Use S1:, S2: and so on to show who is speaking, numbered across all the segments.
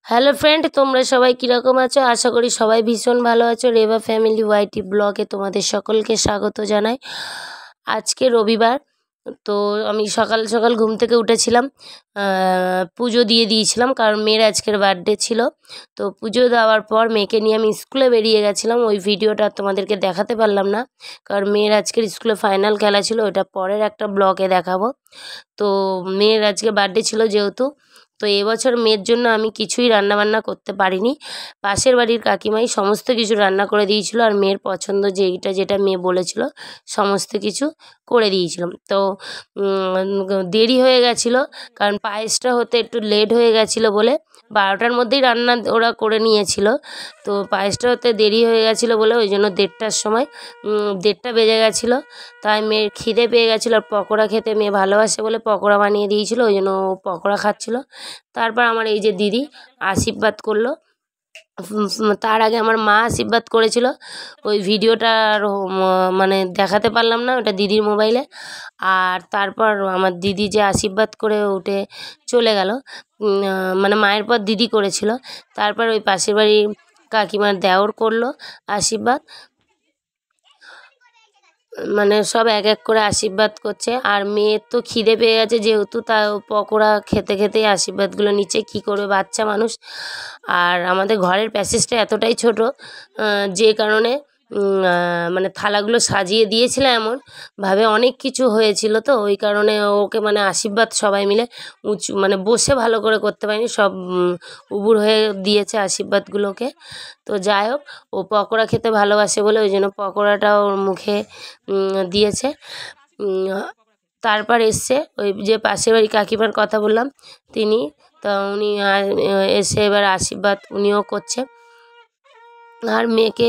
S1: Hello friend, তোমরা সবাই কীরকম আছো? আশা করি সবাই ভীষণ ভালো আছো। রেবা ফ্যামিলি ওয়াইটি ব্লগে তোমাদের সকলকে স্বাগত জানাই। আজকে রবিবার, তো আমি সকাল সকাল ঘুম থেকে উঠেছিলাম, পুজো দিয়ে দিয়েছিলাম কারণ মেয়ের আজকের বার্থডে ছিল। তো পুজো দেওয়ার পর মেয়েকে নিয়ে আমি স্কুলে বেরিয়ে গেছিলাম। ওই ভিডিওটা তোমাদেরকে দেখাতে পারলাম না কারণ মেয়ের আজকের স্কুলে ফাইনাল খেলা ছিল, ওটা পরের একটা ব্লগে দেখাবো। তো মেয়ের আজকে বার্থডে ছিল যেহেতু, তো এবছর মেয়ের জন্য আমি কিছুই রান্নাবান্না করতে পারিনি। পাশের বাড়ির কাকিমাই সমস্ত কিছু রান্না করে দিয়েছিল, আর মেয়ের পছন্দ যেটা মেয়ে বলেছিল সমস্ত কিছু করে দিয়েছিলাম। তো দেরি হয়ে গেছিলো কারণ পায়েসটা হতে একটু লেট হয়ে গেছিলো বলে 12টার মধ্যেই রান্না ওরা করে নিয়েছিল। তো পায়েসটা হতে দেরি হয়ে গেছিলো বলে ওই জন্য 1:30টার সময় 1:30টা বেজে গেছিলো। তাই মেয়ের খিদে পেয়ে গেছিলো, আর পকোড়া খেতে মেয়ে ভালোবাসে বলে পকোড়া বানিয়ে দিয়েছিলো, ওই জন্য ও পকোড়া খাচ্ছিলো। তারপর আমার এই যে দিদি আশীর্বাদ করলো। তার আগে আমার মা আশীর্বাদ করেছিল, ওই ভিডিওটা আর মানে দেখাতে পারলাম না, ওটা দিদির মোবাইলে। আর তারপর আমার দিদি যে আশীর্বাদ করে উঠে চলে গেল, মানে মায়ের পর দিদি করেছিল। তারপর ওই পাশের বাড়ির কাকিমার দেওর করলো আশীর্বাদ, মানে সব এক এক করে আশীর্বাদ করছে। আর মেয়ের তো খিদে পেয়ে গেছে যেহেতু, তা পকোড়া খেতে খেতেই আশীর্বাদগুলো নিচে, কী করবে বাচ্চা মানুষ। আর আমাদের ঘরের প্যাসেজটা এতটাই ছোট, যে কারণে মানে থালাগুলো সাজিয়ে দিয়েছিল এমনভাবে, অনেক কিছু হয়েছিল তো ওই কারণে ওকে মানে আশীর্বাদ সবাই মিলে উঁচু মানে বসে ভালো করে করতে পারিনি, সব উবুর হয়ে দিয়েছে আশীর্বাদগুলোকে। তো যাই হোক, ও পকোড়া খেতে ভালোবাসে বলে ওই জন্য পকোড়াটা ওর মুখে দিয়েছে। তারপর এসছে ওই যে পাশের বাড়ি কাকিমার কথা বললাম তিনি, তা উনি এসে এবার আশীর্বাদ উনিও করছে। আর মেয়েকে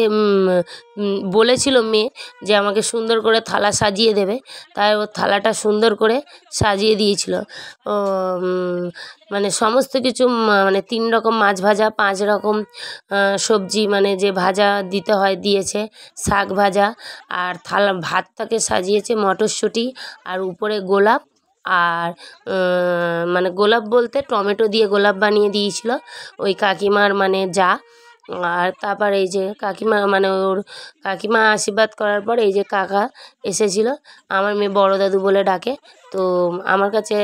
S1: বলেছিল মেয়ে যে আমাকে সুন্দর করে থালা সাজিয়ে দেবে, তাই ও থালাটা সুন্দর করে সাজিয়ে দিয়েছিল। ও মানে সমস্ত কিছু মানে 3 রকম মাছ ভাজা, 5 রকম সবজি মানে যে ভাজা দিতে হয় দিয়েছে, শাক ভাজা, আর ভাতটাকে সাজিয়েছে মটরশুঁটি, আর উপরে গোলাপ। আর মানে গোলাপ বলতে টমেটো দিয়ে গোলাপ বানিয়ে দিয়েছিল ওই কাকিমার মানে যা। আর তারপর এই যে কাকিমা মানে ওর কাকিমা আশীর্বাদ করার পর এই যে কাকা এসেছিলো, আমার মেয়ে বড় দাদু বলে ডাকে। তো আমার কাছে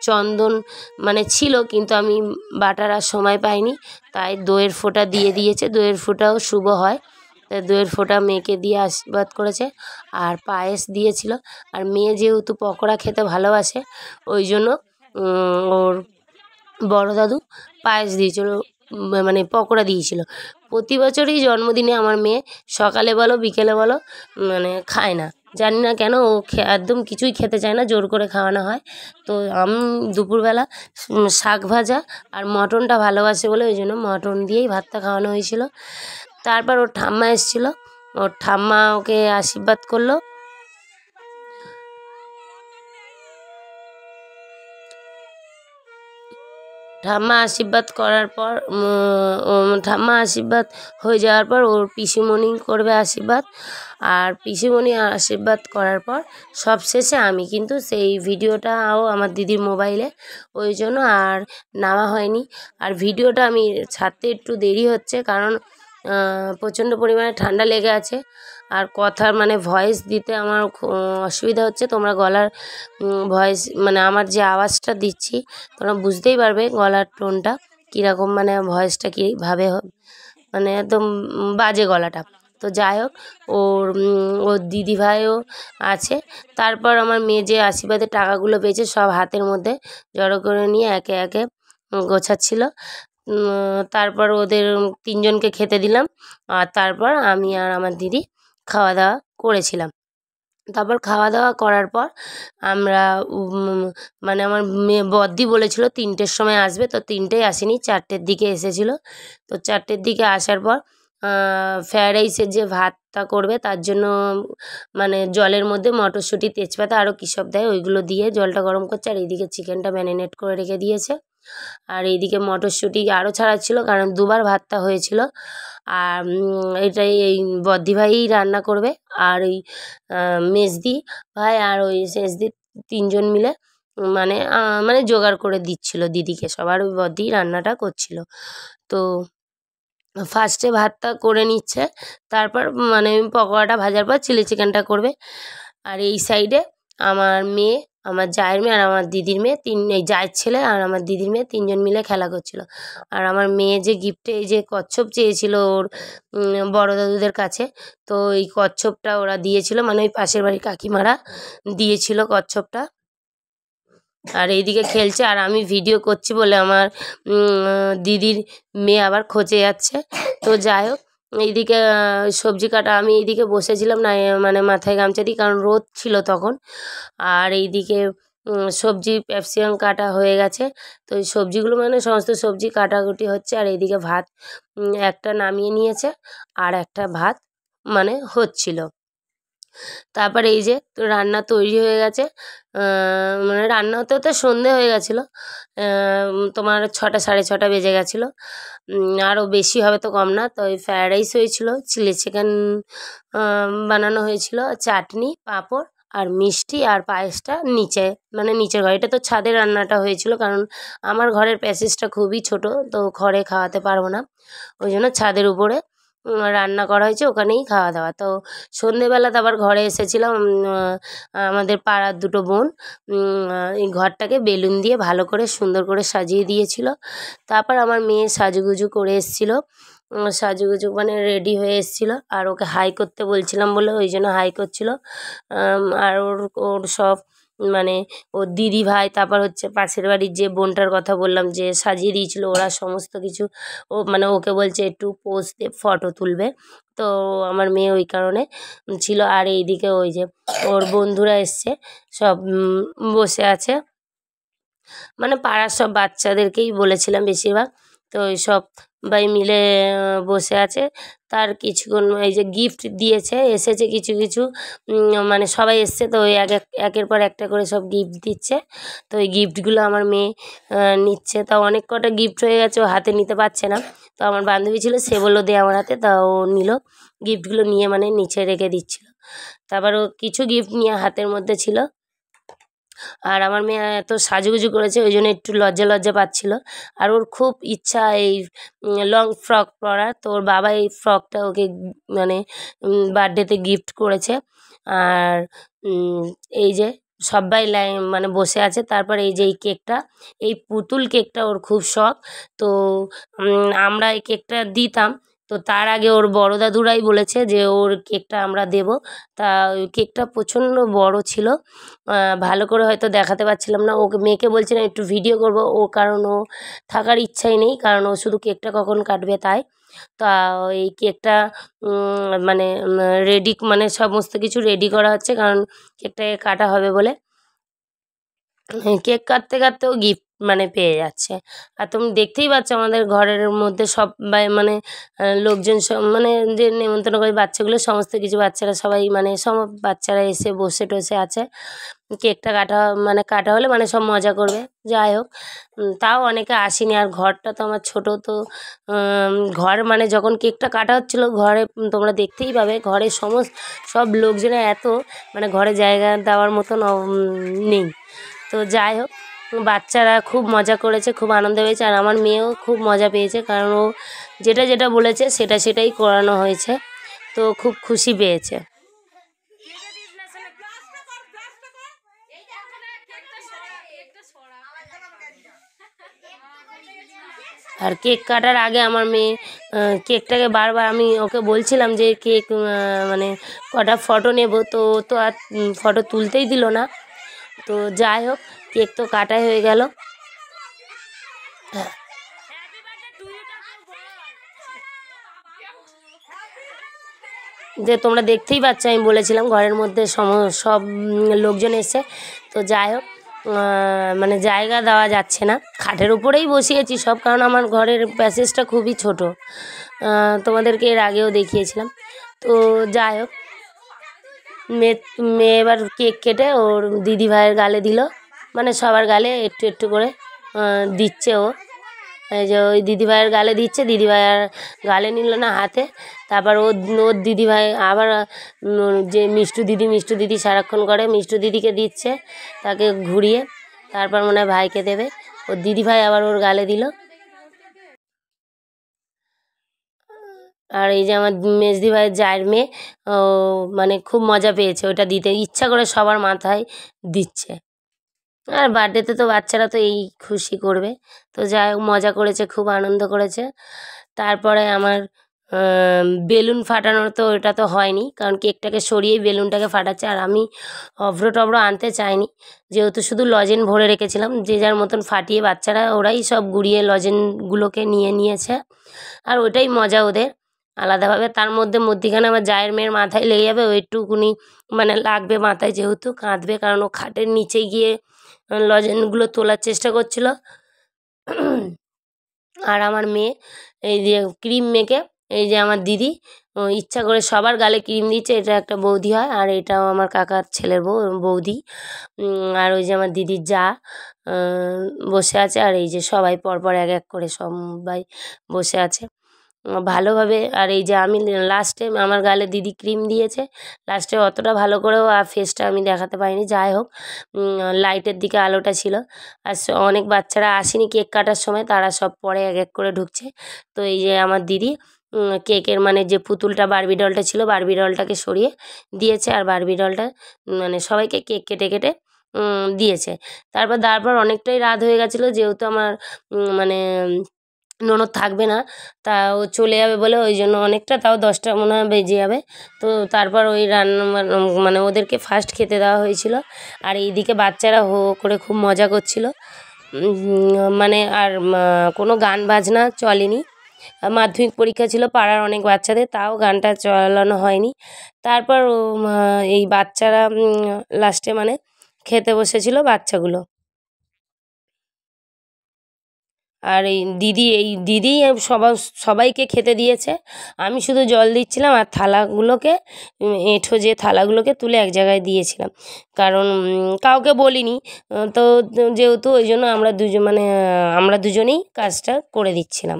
S1: চন্দন মানে ছিল, কিন্তু আমি বাটার আর সময় পাইনি, তাই দইয়ের ফোঁটা দিয়ে দিয়েছে। দইয়ের ফোঁটাও শুভ হয়, তাই দইয়ের ফোঁটা মেয়েকে দিয়ে আশীর্বাদ করেছে। আর পায়েস দিয়েছিল, আর মেয়ে যেহেতু পকোড়া খেতে ভালোবাসে ওই জন্য ওর বড় দাদু পায়েস দিয়েছিল, মানে পকোড়া দিয়েছিল। প্রতি বছরই জন্মদিনে আমার মেয়ে সকালে বলো বিকেলে বলো মানে খায় না, জানি না কেন, ও একদম কিছুই খেতে চায় না, জোর করে খাওয়ানো হয়। তো আমি দুপুরবেলা শাক ভাজা আর মটনটা ভালোবাসে বলে ওই জন্য মটন দিয়েই ভাতটা খাওয়ানো হয়েছিল। তারপর ওর ঠাম্মা এসেছিলো, ওর ঠাম্মা ওকে আশীর্বাদ করলো। ঠাম্মা আশীর্বাদ করার পর ঠাম্মা আশীর্বাদ হয়ে যাওয়ার পর ওর পিসিমণি করবে আশীর্বাদ, আর পিসিমণি আশীর্বাদ করার পর সব শেষে আমি, কিন্তু সেই ভিডিওটাও আমার দিদির মোবাইলে, ওই জন্য আর নেওয়া হয়নি। আর ভিডিওটা আমি ছাড়তে একটু দেরি হচ্ছে কারণ প্রচণ্ড পরিমাণে ঠান্ডা লেগে আছে, আর কথার মানে ভয়েস দিতে আমার অসুবিধা হচ্ছে। তোমরা গলার ভয়েস মানে আমার যে আওয়াজটা দিচ্ছি তোমরা বুঝতেই পারবে গলার টোনটা কীরকম, মানে ভয়েসটা কীভাবে মানে একদম বাজে গলাটা। তো যাই হোক, ওর দিদিভাইও আছে। তারপর আমার মেয়ে যে আশীর্বাদের টাকাগুলো পেয়েছে সব হাতের মধ্যে জড়ো করে নিয়ে একে একে গোছাচ্ছিল। তারপর ওদের 3 জনকে খেতে দিলাম, আর তারপর আমি আর আমার দিদি খাওয়া দাওয়া করেছিলাম। তারপর খাওয়া দাওয়া করার পর আমরা মানে আমার মেয়ে বদ্দি বলেছিল 3টের সময় আসবে, তো 3টেয় আসেনি, 4টের দিকে এসেছিলো। তো 4টের দিকে আসার পর ফ্রায়েড রাইসের যে ভাতটা করবে তার জন্য মানে জলের মধ্যে মটরশুঁটি, তেজপাতা আরও কী সব দেয় ওইগুলো দিয়ে জলটা গরম করছে, আর এইদিকে চিকেনটা ম্যারিনেট করে রেখে দিয়েছে। আর এইদিকে মটরশুঁটি আরও ছাড়াচ্ছিলো কারণ 2বার ভাতটা হয়েছিল। আর এটাই এই বদ্দি ভাইই রান্না করবে, আর ওই মেজদি ভাই আর ওই শেষদি 3 জন মিলে মানে মানে জোগাড় করে দিচ্ছিল দিদিকে, সবার ওই বদি রান্নাটা করছিল। তো ফার্স্টে ভাতটা করে নিচ্ছে, তারপর মানে পকোড়াটা ভাজার পর চিলি চিকেনটা করবে। আর এই সাইডে আমার মেয়ে, আমার জায়ের মেয়ে আর আমার দিদির মেয়ে, এই জায়ের ছেলে আর আমার দিদির মেয়ে তিনজন মিলে খেলা করছিল। আর আমার মেয়ে যে গিফটে এই যে কচ্ছপ চেয়েছিল ওর বড় দাদুদের কাছে, তো এই কচ্ছপটা ওরা দিয়েছিল, মানে ওই পাশের বাড়ির কাকিমারা দিয়েছিল কচ্ছপটা। আর এইদিকে খেলছে, আর আমি ভিডিও করছি বলে আমার দিদির মেয়ে আবার খোঁচে যাচ্ছে। তো যাই হোক, এইদিকে সবজি কাটা, আমি এইদিকে বসেছিলাম না, মানে মাথায় গামছা দিই, কারণ রোদ ছিল তখন। আর এইদিকে সবজি ক্যাপসিকাম কাটা হয়ে গেছে, তো এই সবজিগুলো মানে সমস্ত সবজি কাটাকুটি হচ্ছে। আর এইদিকে ভাত একটা নামিয়ে নিয়েছে, আর একটা ভাত মানে হচ্ছিল। তারপরে এই যে তো রান্না তৈরি হয়ে গেছে, মানে রান্না হতে হতে সন্ধে হয়ে গেছিলো, তোমার 6টা 6:30 বেজে গেছিলো। আরও বেশি হবে তো কম না। তো ওই ফ্রায়েড রাইস হয়েছিল, চিলি চিকেন বানানো হয়েছিল, চাটনি, পাঁপড় আর মিষ্টি, আর পায়েসটা নিচে, মানে নিচের ঘরে। এটা তো ছাদে রান্নাটা হয়েছিল, কারণ আমার ঘরের প্যাসেজটা খুবই ছোট, তো ঘরে খাওয়াতে পারবো না, ওই জন্য ছাদের উপরে রান্না করা হয়েছে, ওখানেই খাওয়া দাওয়া। তো সন্ধেবেলাতে আবার ঘরে এসেছিলাম, আমাদের পাড়ার দুটো বোন এই ঘরটাকে বেলুন দিয়ে ভালো করে সুন্দর করে সাজিয়ে দিয়েছিল। তারপর আমার মেয়ে সাজুগুজু করে এসেছিলো, সাজুগুজু মানে রেডি হয়ে এসেছিলো, আর ওকে হাই করতে বলছিলাম বলে ওই জন্য হাই করছিল। আর ওর ওর সব মানে ওর দিদি ভাই, তারপর হচ্ছে পাশের বাড়ির যে বোনটার কথা বললাম যে সাজিয়ে দিয়েছিল, ওরা সমস্ত কিছু ও মানে ওকে বলছে একটু পোজ দিয়ে ফটো তুলবে, তো আমার মেয়ে ওই কারণে ছিল। আর এইদিকে ওই যে ওর বন্ধুরা এসছে, সব বসে আছে, মানে পাড়ার সব বাচ্চাদেরকেই বলেছিলাম বেশিরভাগ। তো ওই সবাই মিলে বসে আছে। তার কিছুক্ষণ এই যে গিফট দিয়েছে, এসেছে কিছু কিছু, মানে সবাই এসছে, তো ওই একের পর একটা করে সব গিফট দিচ্ছে। তো ওই গিফটগুলো আমার মেয়ে নিচ্ছে। তাও অনেক কটা গিফট হয়ে গেছে, ও হাতে নিতে পারছে না। তো আমার বান্ধবী ছিল, সে বললো দে আমার হাতে, তা ও নিল, গিফটগুলো নিয়ে মানে নিচে রেখে দিচ্ছিল। তারপর ও কিছু গিফট নিয়ে হাতের মধ্যে ছিল। আর আমার মেয়ে এত সাজুগুজু করেছে, ওই জন্য একটু লজ্জা লজ্জা পাচ্ছিল। আর ওর খুব ইচ্ছা এই লং ফ্রক পরার, তো ওর বাবা এই ফ্রকটা ওকে মানে বার্থডেতে গিফট করেছে। আর এই যে সবাই মানে বসে আছে। তারপর এই যে এই কেকটা, এই পুতুল কেকটা ওর খুব শখ। তো আমরা এই কেকটা দিতাম, তো তার আগে ওর বড় দাদুরাই বলেছে যে ওর কেকটা আমরা দেব। তা ওই কেকটা প্রচণ্ড বড় ছিল, ভালো করে হয়তো দেখাতে পারছিলাম না। ওকে মেয়েকে বলছিলাম একটু ভিডিও করব, ও কারণ ও থাকার ইচ্ছাই নেই, কারণ ও শুধু কেকটা কখন কাটবে তাই। তা এই কেকটা মানে রেডি, মানে সমস্ত কিছু রেডি করা হচ্ছে, কারণ কেকটাকে কাটা হবে বলে। কেক কাটতে কাটতেও গিফট মানে পেয়ে যাচ্ছে। আর তুমি দেখতেই পাচ্ছ আমাদের ঘরের মধ্যে সবাই মানে লোকজন সব মানে যে নেমন্তন্ন করে বাচ্চাগুলো, সমস্ত কিছু বাচ্চারা সবাই মানে সব বাচ্চারা এসে বসে টসে আছে। কেকটা কাটা হলে মানে সব মজা করবে। যাই হোক, তাও অনেকে আসেনি। আর ঘরটা তো আমার ছোট, তো ঘর মানে যখন কেকটা কাটা হচ্ছিলো ঘরে, তোমরা দেখতেই পাবে ঘরে সব লোকজনে এত মানে ঘরে জায়গা দেওয়ার মতন নেই। তো যাই হোক, বাচ্চারা খুব মজা করেছে, খুব আনন্দ পেয়েছে। আর আমার মেয়েও খুব মজা পেয়েছে, কারণ ও যেটা যেটা বলেছে সেটাই করানো হয়েছে, তো খুব খুশি পেয়েছে। আর কেক কাটার আগে আমার মেয়ে কেকটাকে বারবার আমি ওকে বলছিলাম যে কেক মানে কটা ফটো নেব, তো তো আর ফটো তুলতেই দিল না। তো যাই হোক, কেক তো কাটাই হয়ে গেল। যে তোমরা দেখতেই পাচ্ছ, আমি বলেছিলাম ঘরের মধ্যে সব লোকজন এসে। তো যাই হোক, মানে জায়গা দেওয়া যাচ্ছে না, খাটের উপরেই বসিয়েছি সব, কারণ আমার ঘরের প্যাসেজটা খুবই ছোট, তোমাদেরকে এর আগেও দেখিয়েছিলাম। তো যাই হোক, মেয়ে এবার কেক কেটে ওর দিদি ভাইয়ের গালে দিল, মানে সবার গালে একটু একটু করে দিচ্ছে ও। এই যে ওই দিদিভাইয়ের গালে দিচ্ছে, দিদিভাইয়ের গালে নিল না হাতে। তারপর ওর দিদিভাই আবার যে মিষ্টু দিদি সারাক্ষণ করে, মিষ্টু দিদিকে দিচ্ছে তাকে ঘুরিয়ে। তারপর মনে হয় ভাইকে দেবে। ওর দিদিভাই আবার ওর গালে দিল। আর এই যে আমার মেজদি ভাইয়ের জায়ের মেয়ে, ও মানে খুব মজা পেয়েছে, ওটা দিতে ইচ্ছা করে সবার মাথায় দিচ্ছে। আর বার্থডেতে তো বাচ্চারা তো এই খুশি করবে। তো যাই হোক, মজা করেছে, খুব আনন্দ করেছে। তারপরে আমার বেলুন ফাটানোর তো ওটা তো হয়নি, কারণ কেকটাকে সরিয়েই বেলুনটাকে ফাটাচ্ছে। আর আমি অভ্র টভ্র আনতে চাইনি, যেহেতু শুধু লজেন ভরে রেখেছিলাম, যে যার মতন ফাটিয়ে বাচ্চারা ওরাই সব গুড়িয়ে লজেনগুলোকে নিয়ে নিয়েছে। আর ওটাই মজা ওদের আলাদাভাবে। তার মধ্যিখানে আমার জায়ের মেয়ের মাথায় লেগে যাবে, ওইটুকুনি মানে লাগবে মাথায়, যেহেতু কাঁদবে, কারণ ও খাটের নিচে গিয়ে লজেনগুলো তোলার চেষ্টা করছিল। আর আমার মেয়ে এই যে ক্রিম মেখে, এই যে আমার দিদি ইচ্ছা করে সবার গালে ক্রিম দিচ্ছে। এটা একটা বৌদি হয়, আর এটাও আমার কাকার ছেলের বৌদি। আর ওই যে আমার দিদির যা বসে আছে, আর এই যে সবাই পরপর এক এক করে সবাই বসে আছে ভালোভাবে। আর এই যে আমি লাস্টে আমার গালে দিদি ক্রিম দিয়েছে, লাস্টে অতটা ভালো করেও আর ফেসটা আমি দেখাতে পারিনি। যাই হোক, লাইটের দিকে আলোটা ছিল। আর অনেক বাচ্চারা আসেনি কেক কাটার সময়, তারা সব পরে এক এক করে ঢুকছে। তো এই যে আমার দিদি কেকের মানে যে পুতুলটা বারবি ডলটা ছিল, বারবি ডলটাকে সরিয়ে দিয়েছে, আর বারবি ডলটা মানে সবাইকে কেক কেটে কেটে দিয়েছে। তারপর অনেকটাই রাত হয়ে গেছিলো, যেহেতু আমার মানে ননদ থাকবে না, তা ও চলে যাবে বলে, ওই জন্য অনেকটা, তাও 10টা মনে হয় বেজে যাবে। তো তারপর ওই রান্না মানে ওদেরকে ফার্স্ট খেতে দেওয়া হয়েছিল। আর এইদিকে বাচ্চারা হো হো করে খুব মজা করছিল। মানে আর কোনো গান বাজনা চলেনি। মাধ্যমিক পরীক্ষা ছিল পাড়ার অনেক বাচ্চাদের, তাও গানটা চালানো হয়নি। তারপর এই বাচ্চারা লাস্টে মানে খেতে বসেছিল বাচ্চাগুলো। আর এই দিদি সবাইকে খেতে দিয়েছে। আমি শুধু জল দিচ্ছিলাম, আর থালাগুলোকে এঁঠো যে থালাগুলোকে তুলে এক জায়গায় দিয়েছিলাম, কারণ কাউকে বলিনি। তো যেহেতু ওই জন্য আমরা দুজনেই কাজটা করে দিচ্ছিলাম।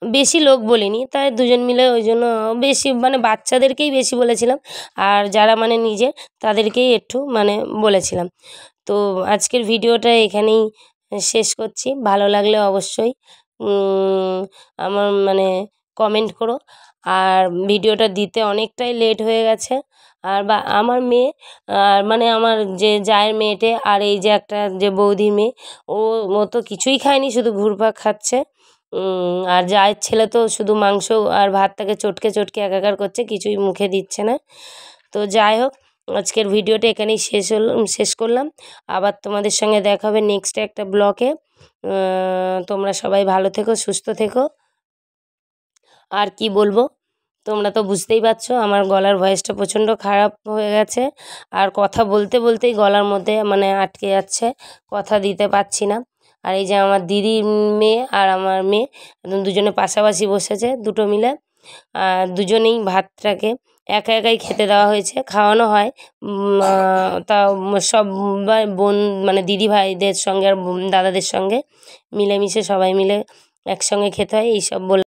S1: বেশি লোক বলিনি, তাই দুজন মিলে, ওই জন্য বেশি মানে বাচ্চাদেরকেই বেশি বলেছিলাম, আর যারা মানে নিজে তাদেরকেই একটু মানে বলেছিলাম। তো আজকের ভিডিওটা এখানেই শেষ করছি। ভালো লাগলে অবশ্যই আমার মানে কমেন্ট করো। আর ভিডিওটা দিতে অনেকটাই লেট হয়ে গেছে। আর আমার মেয়ে, আর মানে আমার যে জায়ের মেয়েটে, আর এই যে একটা যে বৌদির মেয়ে, ও ও তো কিছুই খায়নি, শুধু ঘুরপাক খাচ্ছে। আর জায়ের ছেলে তো শুধু মাংস আর ভাতটাকে চটকে চটকে একাকার করছে, কিছুই মুখে দিচ্ছে না। তো যাই হোক, আজকের ভিডিওটা এখানেই শেষ করলাম। আবার তোমাদের সঙ্গে দেখা হবে নেক্সট একটা ব্লগে। তোমরা সবাই ভালো থেকো, সুস্থ থেকো। আর কি বলবো, তোমরা তো বুঝতেই পারছো, আমার গলার ভয়েসটা প্রচণ্ড খারাপ হয়ে গেছে। আর কথা বলতে বলতেই গলার মধ্যে মানে আটকে যাচ্ছে, কথা দিতে পারছি না। আর এই যে আমার দিদির মেয়ে আর আমার মেয়ে একদম দুজনে পাশাপাশি বসেছে, দুটো মিলে। দুজনেই ভাতটাকে একা একাই খেতে দেওয়া হয়েছে, খাওয়ানো হয় তা সবাই বোন মানে দিদি ভাইদের সঙ্গে আর দাদাদের সঙ্গে মিলেমিশে সবাই মিলে একসঙ্গে খেতে হয়, এইসব বলে।